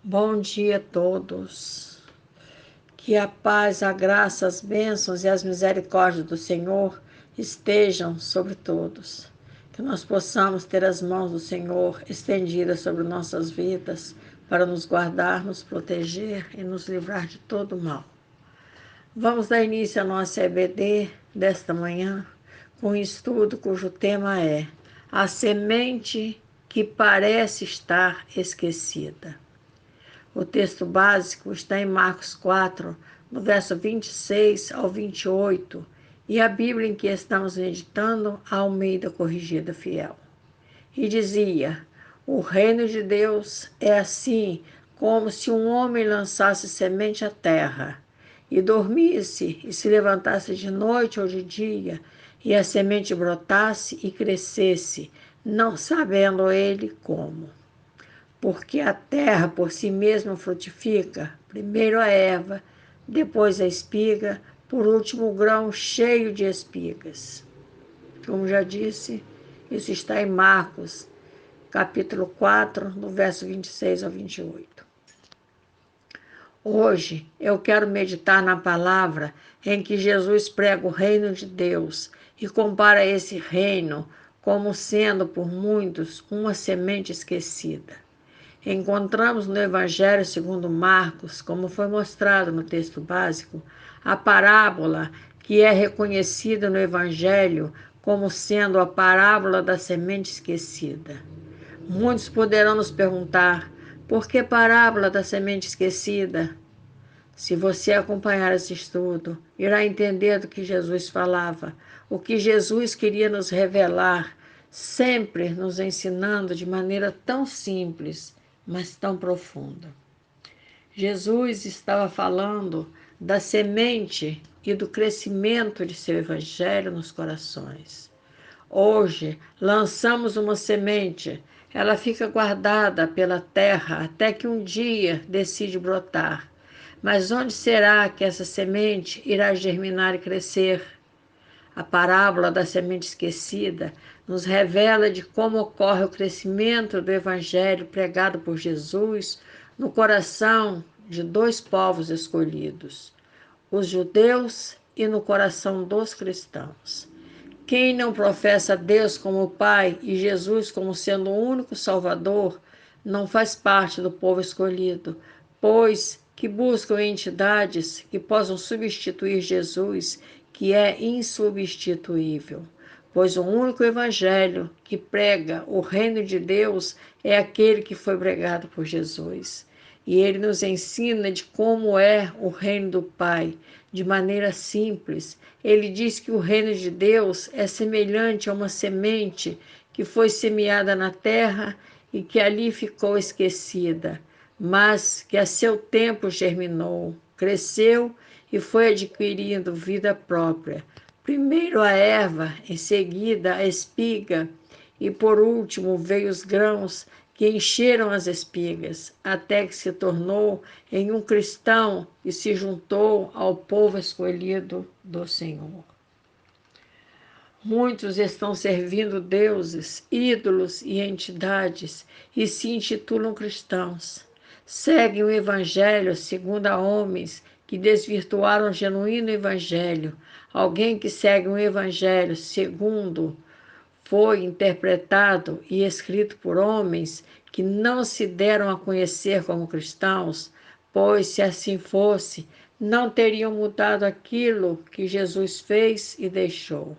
Bom dia a todos. Que a paz, a graça, as bênçãos e as misericórdias do Senhor estejam sobre todos. Que nós possamos ter as mãos do Senhor estendidas sobre nossas vidas para nos guardar, nos proteger e nos livrar de todo mal. Vamos dar início ao nosso EBD desta manhã com um estudo cujo tema é A Semente que Parece Estar Esquecida. O texto básico está em Marcos 4, no verso 26 ao 28, e a Bíblia em que estamos meditando, a Almeida Corrigida Fiel. E dizia: O reino de Deus é assim como se um homem lançasse semente à terra, e dormisse e se levantasse de noite ou de dia, e a semente brotasse e crescesse, não sabendo ele como. Porque a terra por si mesma frutifica, primeiro a erva, depois a espiga, por último o grão cheio de espigas. Como já disse, isso está em Marcos, capítulo 4, no verso 26 ao 28. Hoje eu quero meditar na palavra em que Jesus prega o reino de Deus e compara esse reino como sendo por muitos uma semente esquecida. Encontramos no Evangelho segundo Marcos, como foi mostrado no texto básico, a parábola que é reconhecida no Evangelho como sendo a parábola da semente esquecida. Muitos poderão nos perguntar, por que parábola da semente esquecida? Se você acompanhar esse estudo, irá entender do que Jesus falava, o que Jesus queria nos revelar, sempre nos ensinando de maneira tão simples, mas tão profunda. Jesus estava falando da semente e do crescimento de seu evangelho nos corações. Hoje, lançamos uma semente, ela fica guardada pela terra até que um dia decide brotar. Mas onde será que essa semente irá germinar e crescer? A parábola da semente esquecida nos revela de como ocorre o crescimento do evangelho pregado por Jesus no coração de dois povos escolhidos, os judeus e no coração dos cristãos. Quem não professa Deus como Pai e Jesus como sendo o único Salvador, não faz parte do povo escolhido, pois que buscam entidades que possam substituir Jesus, que é insubstituível. Pois o único evangelho que prega o reino de Deus é aquele que foi pregado por Jesus. E ele nos ensina de como é o reino do Pai, de maneira simples. Ele diz que o reino de Deus é semelhante a uma semente que foi semeada na terra e que ali ficou esquecida, mas que a seu tempo germinou, cresceu e foi adquirindo vida própria. Primeiro a erva, em seguida a espiga, e por último veio os grãos que encheram as espigas, até que se tornou em um cristão e se juntou ao povo escolhido do Senhor. Muitos estão servindo deuses, ídolos e entidades e se intitulam cristãos. Seguem o evangelho segundo a homens que desvirtuaram o genuíno evangelho. Alguém que segue um evangelho segundo foi interpretado e escrito por homens que não se deram a conhecer como cristãos, pois, se assim fosse, não teriam mudado aquilo que Jesus fez e deixou.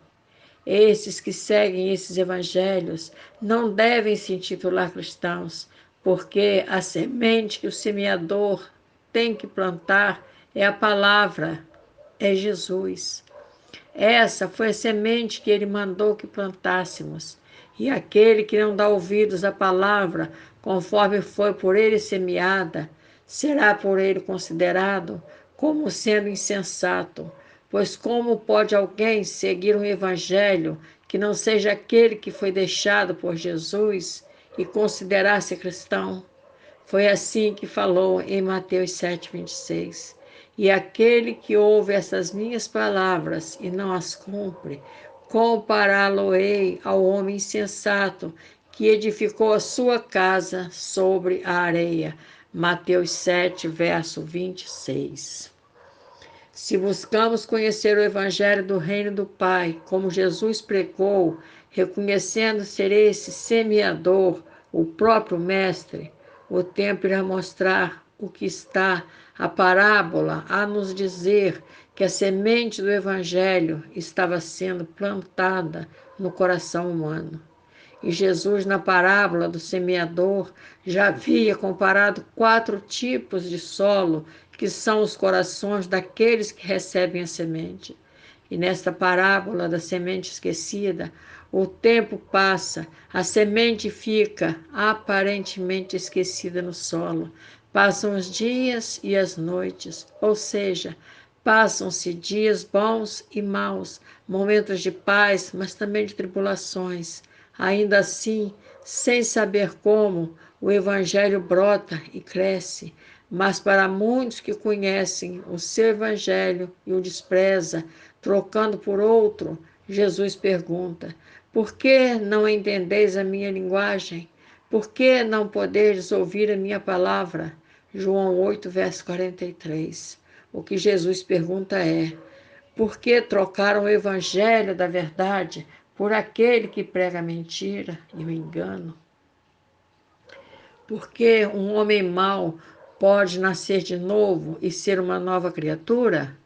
Esses que seguem esses evangelhos não devem se intitular cristãos, porque a semente que o semeador tem que plantar é a palavra, é Jesus. Essa foi a semente que ele mandou que plantássemos. E aquele que não dá ouvidos à palavra, conforme foi por ele semeada, será por ele considerado como sendo insensato. Pois como pode alguém seguir um evangelho que não seja aquele que foi deixado por Jesus e considerar-se cristão? Foi assim que falou em Mateus 7,26. E aquele que ouve essas minhas palavras e não as cumpre, compará-lo-ei ao homem insensato que edificou a sua casa sobre a areia. Mateus 7, verso 26. Se buscamos conhecer o Evangelho do Reino do Pai, como Jesus pregou, reconhecendo ser esse semeador, o próprio Mestre, o tempo irá mostrar o que está a parábola a nos dizer que a semente do Evangelho estava sendo plantada no coração humano. E Jesus, na parábola do semeador, já havia comparado 4 tipos de solo, que são os corações daqueles que recebem a semente. E nesta parábola da semente esquecida, o tempo passa, a semente fica aparentemente esquecida no solo. Passam os dias e as noites, ou seja, passam-se dias bons e maus, momentos de paz, mas também de tribulações. Ainda assim, sem saber como, o Evangelho brota e cresce, mas para muitos que conhecem o seu Evangelho e o despreza, trocando por outro, Jesus pergunta: por que não entendeis a minha linguagem? Por que não podeis ouvir a minha palavra? João 8, verso 43. O que Jesus pergunta é: por que trocaram o evangelho da verdade por aquele que prega a mentira e o engano? Por que um homem mau pode nascer de novo e ser uma nova criatura?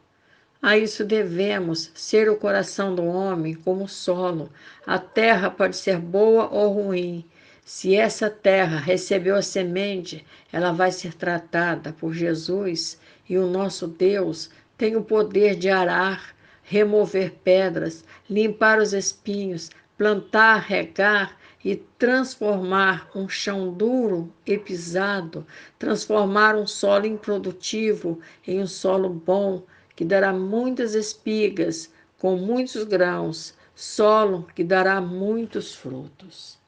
A isso devemos ser o coração do homem como o solo. A terra pode ser boa ou ruim. Se essa terra recebeu a semente, ela vai ser tratada por Jesus, e o nosso Deus tem o poder de arar, remover pedras, limpar os espinhos, plantar, regar e transformar um chão duro e pisado, transformar um solo improdutivo em um solo bom, que dará muitas espigas, com muitos grãos, solo que dará muitos frutos.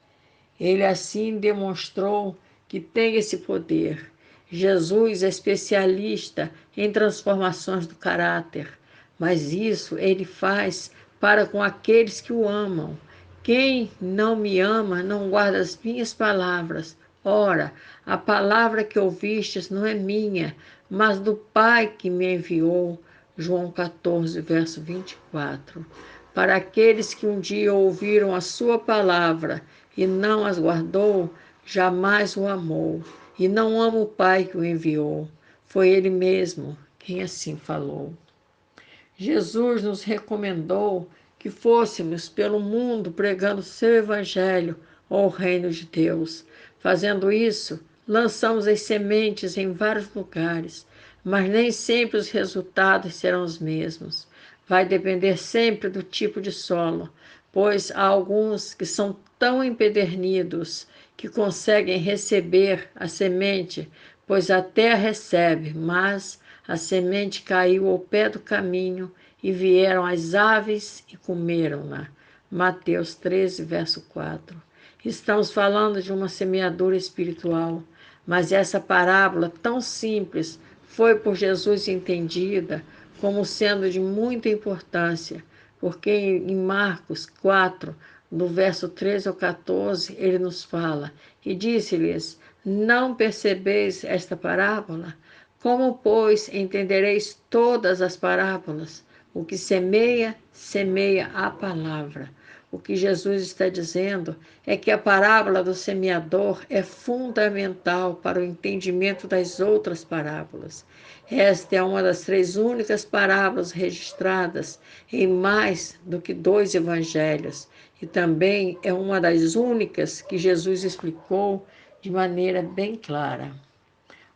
Ele assim demonstrou que tem esse poder. Jesus é especialista em transformações do caráter, mas isso ele faz para com aqueles que o amam. Quem não me ama não guarda as minhas palavras. Ora, a palavra que ouvistes não é minha, mas do Pai que me enviou. João 14, verso 24. Para aqueles que um dia ouviram a sua palavra e não as guardou, jamais o amou, e não ama o Pai que o enviou. Foi ele mesmo quem assim falou. Jesus nos recomendou que fôssemos pelo mundo pregando seu evangelho ao reino de Deus. Fazendo isso, lançamos as sementes em vários lugares, mas nem sempre os resultados serão os mesmos. Vai depender sempre do tipo de solo, pois há alguns que são tão empedernidos que conseguem receber a semente, pois a terra recebe, mas a semente caiu ao pé do caminho e vieram as aves e comeram-na. Mateus 13, verso 4. Estamos falando de uma semeadura espiritual, mas essa parábola tão simples foi por Jesus entendida como sendo de muita importância, porque em Marcos 4, do verso 13 ao 14, ele nos fala: e disse-lhes: não percebeis esta parábola? Como, pois, entendereis todas as parábolas? O que semeia, semeia a palavra. O que Jesus está dizendo é que a parábola do semeador é fundamental para o entendimento das outras parábolas. Esta é uma das 3 únicas parábolas registradas em mais do que 2 evangelhos, e também é uma das únicas que Jesus explicou de maneira bem clara.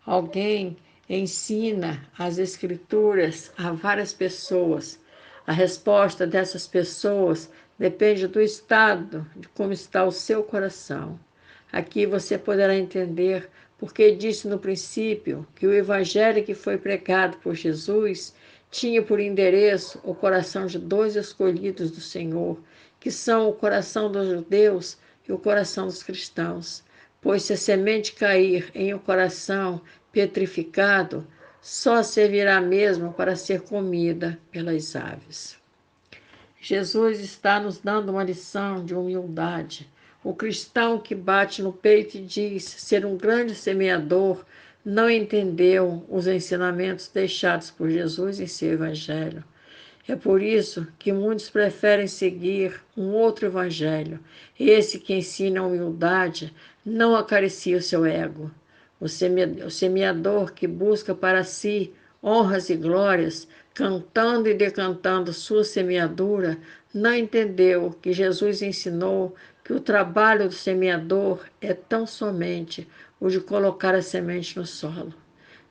Alguém ensina as escrituras a várias pessoas. A resposta dessas pessoas depende do estado, de como está o seu coração. Aqui você poderá entender porque disse no princípio que o evangelho que foi pregado por Jesus tinha por endereço o coração de 2 escolhidos do Senhor, que são o coração dos judeus e o coração dos cristãos. Pois se a semente cair em um coração petrificado, só servirá mesmo para ser comida pelas aves. Jesus está nos dando uma lição de humildade. O cristão que bate no peito e diz ser um grande semeador não entendeu os ensinamentos deixados por Jesus em seu Evangelho. É por isso que muitos preferem seguir um outro evangelho, esse que ensina a humildade, não acaricia o seu ego. O semeador que busca para si honras e glórias, cantando e decantando sua semeadura, não entendeu que Jesus ensinou que o trabalho do semeador é tão somente o de colocar a semente no solo.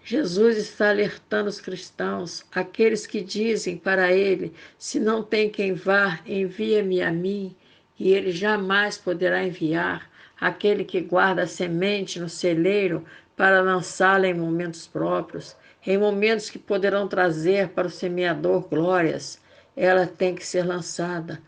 Jesus está alertando os cristãos, aqueles que dizem para ele: se não tem quem vá, envia-me a mim, e ele jamais poderá enviar aquele que guarda a semente no celeiro para lançá-la em momentos próprios, em momentos que poderão trazer para o semeador glórias. Ela tem que ser lançada.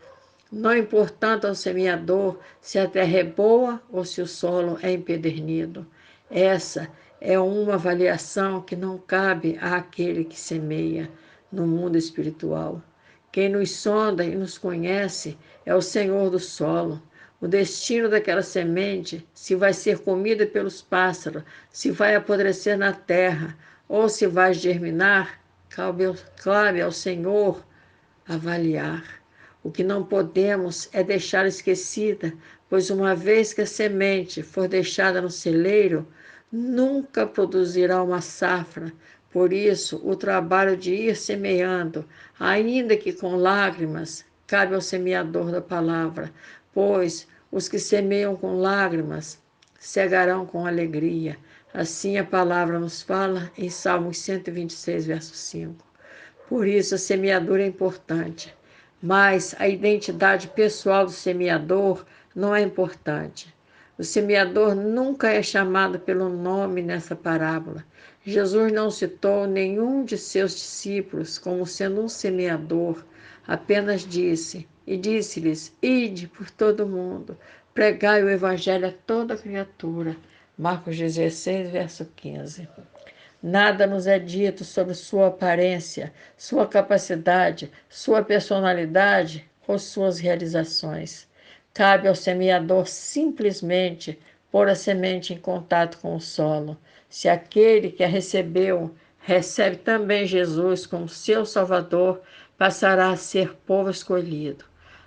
Não importando ao semeador se a terra é boa ou se o solo é empedernido. Essa é uma avaliação que não cabe àquele que semeia no mundo espiritual. Quem nos sonda e nos conhece é o Senhor do solo. O destino daquela semente, se vai ser comida pelos pássaros, se vai apodrecer na terra ou se vai germinar, cabe ao Senhor avaliar. O que não podemos é deixar esquecida, pois uma vez que a semente for deixada no celeiro, nunca produzirá uma safra. Por isso, o trabalho de ir semeando, ainda que com lágrimas, cabe ao semeador da palavra, pois os que semeiam com lágrimas cegarão com alegria. Assim a palavra nos fala em Salmos 126, verso 5. Por isso, a semeadura é importante, mas a identidade pessoal do semeador não é importante. O semeador nunca é chamado pelo nome nessa parábola. Jesus não citou nenhum de seus discípulos como sendo um semeador, apenas disse, e disse-lhes: ide por todo o mundo, pregai o evangelho a toda criatura. Marcos 16, verso 15. Nada nos é dito sobre sua aparência, sua capacidade, sua personalidade ou suas realizações. Cabe ao semeador simplesmente pôr a semente em contato com o solo. Se aquele que a recebeu recebe também Jesus como seu Salvador, passará a ser povo escolhido.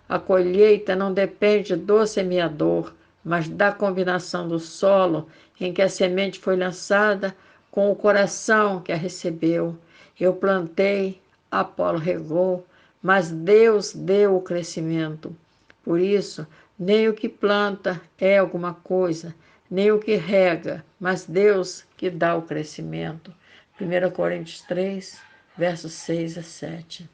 A colheita não depende do semeador, mas da combinação do solo em que a semente foi lançada com o coração que a recebeu. Eu plantei, Apolo regou, mas Deus deu o crescimento. Por isso, nem o que planta é alguma coisa, nem o que rega, mas Deus que dá o crescimento. 1 Coríntios 3, versos 6 a 7.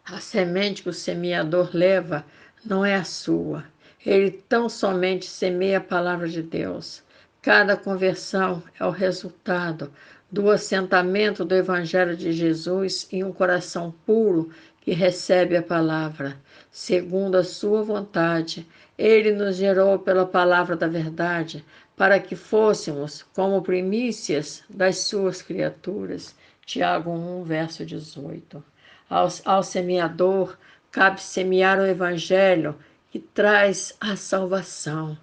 A semente que o semeador leva não é a sua. Ele tão somente semeia a palavra de Deus. Cada conversão é o resultado do assentamento do Evangelho de Jesus em um coração puro que recebe a palavra. Segundo a sua vontade, ele nos gerou pela palavra da verdade, para que fôssemos como primícias das suas criaturas. Tiago 1, verso 18. Ao semeador cabe semear o evangelho que traz a salvação.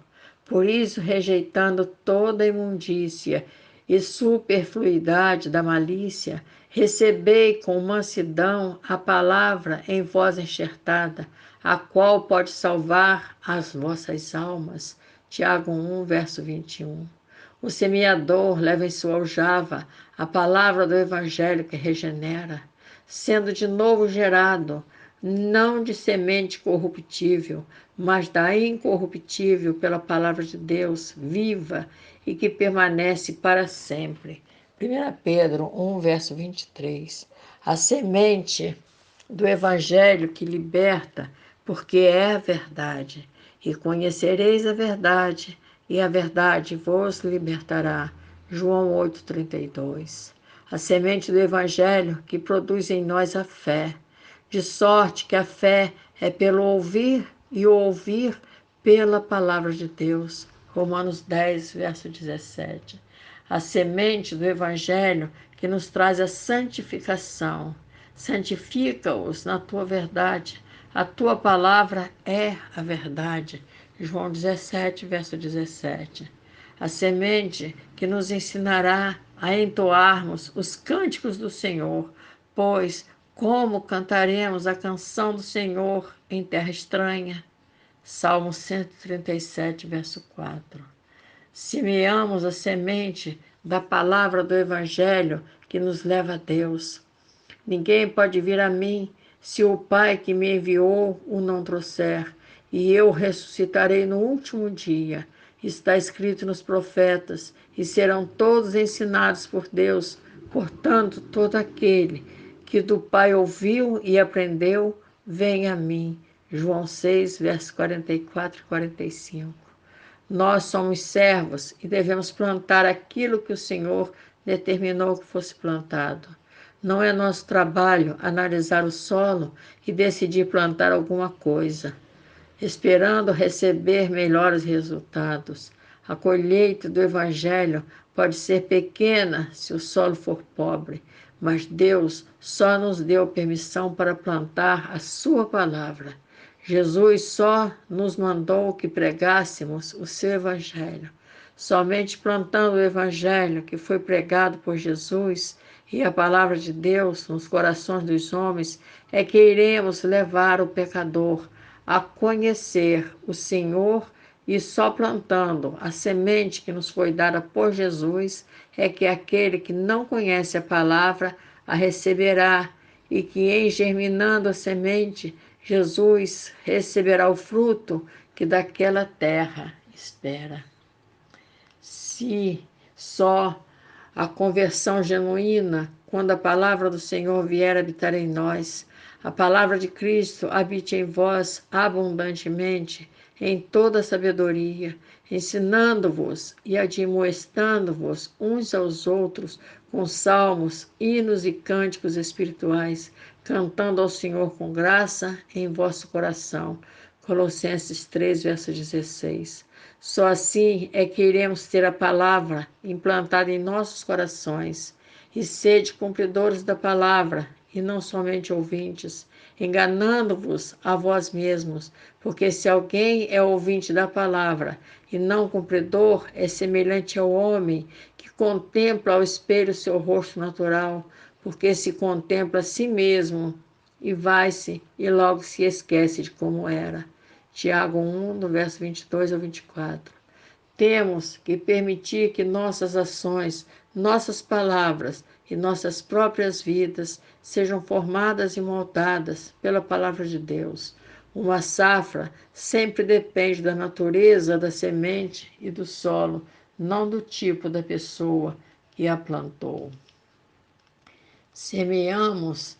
Por isso, rejeitando toda a imundícia e superfluidade da malícia, recebei com mansidão a palavra em vós enxertada, a qual pode salvar as vossas almas. Tiago 1, verso 21. O semeador leva em sua aljava a palavra do evangelho que regenera, sendo de novo gerado, não de semente corruptível, mas da incorruptível pela palavra de Deus, viva e que permanece para sempre. 1 Pedro 1, verso 23. A semente do evangelho que liberta, porque é a verdade. E conhecereis a verdade, e a verdade vos libertará. João 8,32. A semente do evangelho que produz em nós a fé, de sorte que a fé é pelo ouvir e o ouvir pela palavra de Deus. Romanos 10, verso 17. A semente do evangelho que nos traz a santificação. Santifica-os na tua verdade. A tua palavra é a verdade. João 17, verso 17. a semente que nos ensinará a entoarmos os cânticos do Senhor, pois como cantaremos a canção do Senhor em terra estranha? Salmo 137, verso 4. Semeamos a semente da palavra do Evangelho que nos leva a Deus. Ninguém pode vir a mim se o Pai que me enviou o não trouxer, e eu ressuscitarei no último dia. Está escrito nos profetas, e serão todos ensinados por Deus. Portanto, todo aquele que do Pai ouviu e aprendeu, vem a mim. João 6, versos 44 e 45. Nós somos servos e devemos plantar aquilo que o Senhor determinou que fosse plantado. Não é nosso trabalho analisar o solo e decidir plantar alguma coisa, esperando receber melhores resultados. A colheita do Evangelho pode ser pequena se o solo for pobre, mas Deus só nos deu permissão para plantar a sua palavra. Jesus só nos mandou que pregássemos o seu Evangelho. Somente plantando o Evangelho que foi pregado por Jesus e a palavra de Deus nos corações dos homens é que iremos levar o pecador a conhecer o Senhor, e só plantando a semente que nos foi dada por Jesus é que aquele que não conhece a palavra a receberá, e que em germinando a semente, Jesus receberá o fruto que daquela terra espera. Se só a conversão genuína, quando a palavra do Senhor vier habitar em nós, a palavra de Cristo habite em vós abundantemente, em toda sabedoria, ensinando-vos e admoestando-vos uns aos outros com salmos, hinos e cânticos espirituais, cantando ao Senhor com graça em vosso coração. Colossenses 3, verso 16. Só assim é que iremos ter a palavra implantada em nossos corações. E sede cumpridores da palavra, e não somente ouvintes, enganando-vos a vós mesmos, porque se alguém é ouvinte da palavra e não cumpridor, é semelhante ao homem que contempla ao espelho seu rosto natural, porque se contempla a si mesmo e vai-se e logo se esquece de como era. Tiago 1, do verso 22 ao 24. Temos que permitir que nossas ações, nossas palavras e nossas próprias vidas sejam formadas e moldadas pela palavra de Deus. Uma safra sempre depende da natureza da semente e do solo, não do tipo da pessoa que a plantou. Semeamos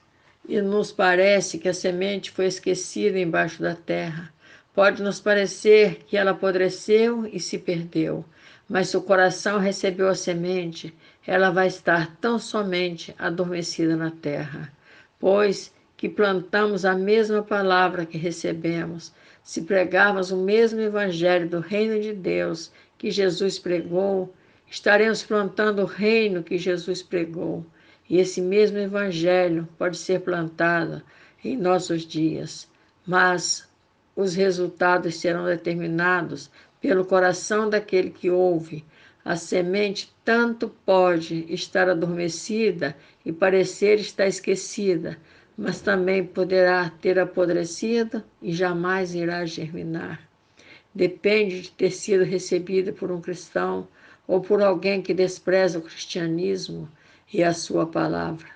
e nos parece que a semente foi esquecida embaixo da terra. Pode nos parecer que ela apodreceu e se perdeu, mas se o coração recebeu a semente, ela vai estar tão somente adormecida na terra. Pois que plantamos a mesma palavra que recebemos, se pregarmos o mesmo evangelho do reino de Deus que Jesus pregou, estaremos plantando o reino que Jesus pregou. E esse mesmo evangelho pode ser plantado em nossos dias, mas os resultados serão determinados pelo coração daquele que ouve. A semente tanto pode estar adormecida e parecer estar esquecida, mas também poderá ter apodrecido e jamais irá germinar. Depende de ter sido recebida por um cristão ou por alguém que despreza o cristianismo e a sua palavra.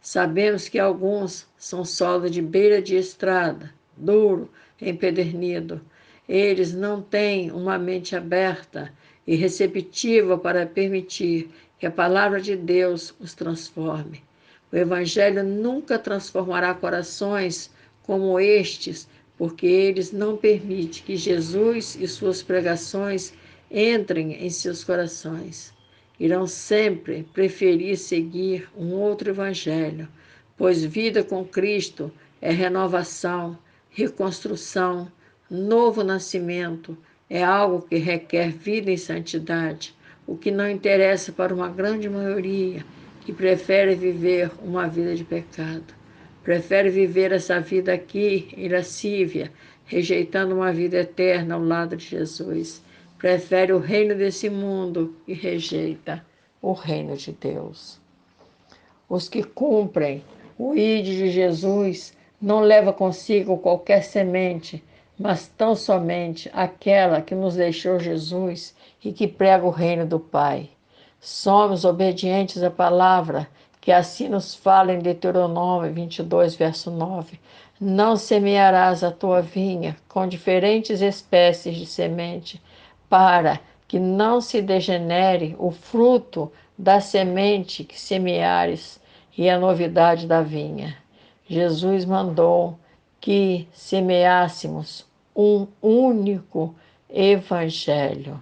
Sabemos que alguns são solo de beira de estrada, duro, empedernido. Eles não têm uma mente aberta e receptiva para permitir que a palavra de Deus os transforme. O Evangelho nunca transformará corações como estes, porque eles não permitem que Jesus e suas pregações entrem em seus corações. Irão sempre preferir seguir um outro evangelho, pois vida com Cristo é renovação, reconstrução, novo nascimento, é algo que requer vida em santidade, o que não interessa para uma grande maioria que prefere viver uma vida de pecado. Prefere viver essa vida aqui em lascívia, rejeitando uma vida eterna ao lado de Jesus. prefere o reino desse mundo e rejeita o reino de Deus. Os que cumprem o ide de Jesus não leva consigo qualquer semente, mas tão somente aquela que nos deixou Jesus e que prega o reino do Pai. Somos obedientes à palavra, que assim nos fala em Deuteronômio 22, verso 9. Não semearás a tua vinha com diferentes espécies de semente, para que não se degenere o fruto da semente que semeares e a novidade da vinha. Jesus mandou que semeássemos um único evangelho.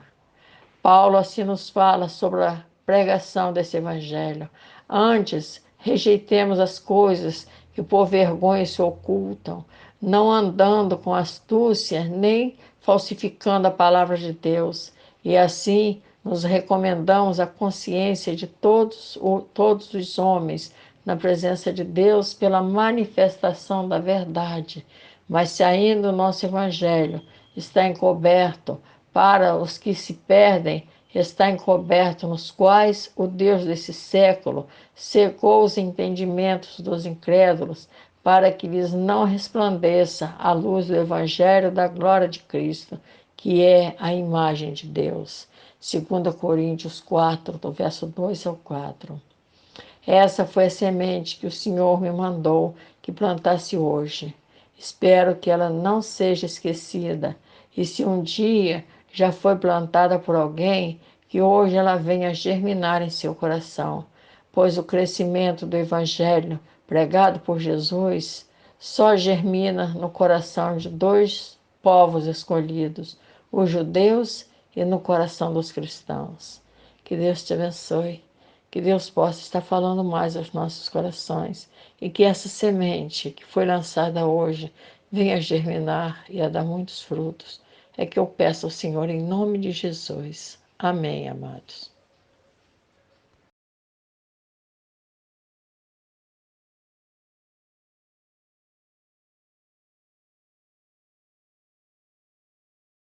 Paulo assim nos fala sobre a pregação desse evangelho. Antes, rejeitemos as coisas que por vergonha se ocultam, não andando com astúcia nem falsificando a palavra de Deus. E assim nos recomendamos à consciência de todos os homens na presença de Deus pela manifestação da verdade. Mas se ainda o nosso evangelho está encoberto, para os que se perdem, está encoberto, nos quais o Deus desse século cegou os entendimentos dos incrédulos, para que lhes não resplandeça a luz do Evangelho da glória de Cristo, que é a imagem de Deus. 2 Coríntios 4, do verso 2 ao 4. Essa foi a semente que o Senhor me mandou que plantasse hoje. Espero que ela não seja esquecida, e se um dia já foi plantada por alguém, que hoje ela venha germinar em seu coração, pois o crescimento do Evangelho pregado por Jesus só germina no coração de dois povos escolhidos, os judeus e no coração dos cristãos. Que Deus te abençoe. Que Deus possa estar falando mais aos nossos corações e que essa semente que foi lançada hoje venha germinar e a dar muitos frutos. É que eu peço ao Senhor em nome de Jesus. Amém, amados.